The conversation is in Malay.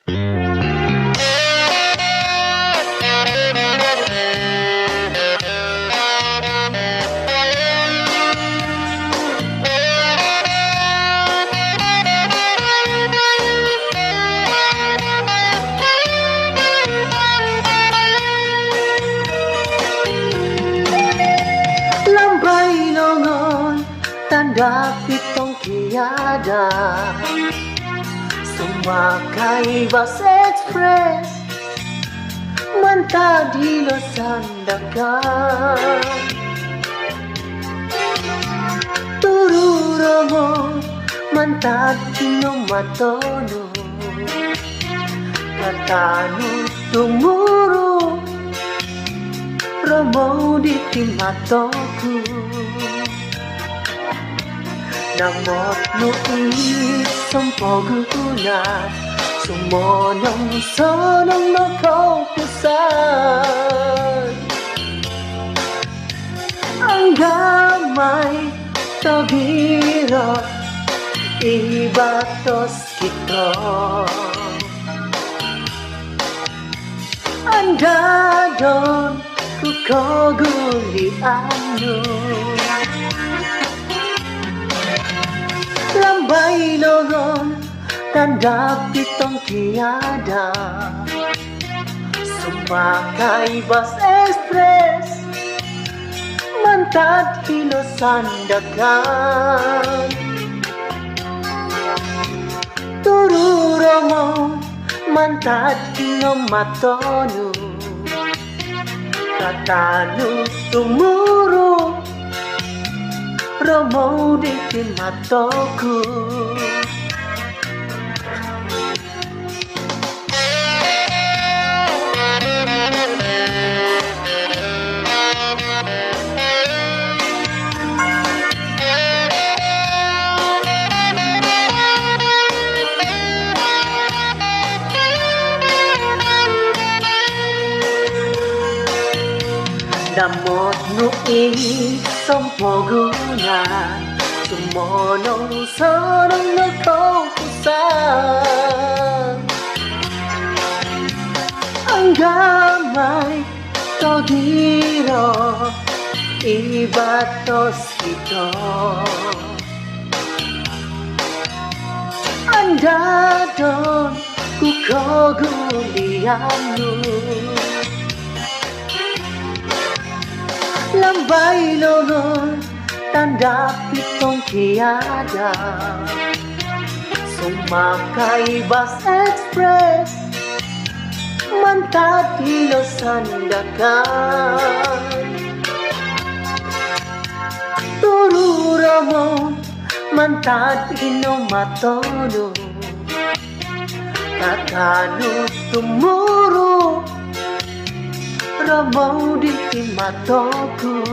Lambai Longon, tanda pitong tiada. Sumakai bus express, mantad hilo sandakan. Tururamo, mantad kinomatono. Katanu tumuru, romo di timatoku. Namot no isompogunan, sumonong sonong no kautusan. Ang gamay tobiro, ibatos kito. Anda don kukoguliano. Lambai Longon, tanda pitong tiada. Sumakai bus express, mantad hilo sandakan. Tururamo, mantad kinomatono. Katanu tumuru, romo di timatoku. Namot no isompogunan, sumonong sonong no kautusan. Ang gamay todiro, ibatos kito. Anda don kukoguliano. Lambai Longon, tanda pitong tiada. Sumakai bus express, mantad hilo sandakan. Tururamo, mantad kinomatono. Katanu tumuru, romo di timatoku.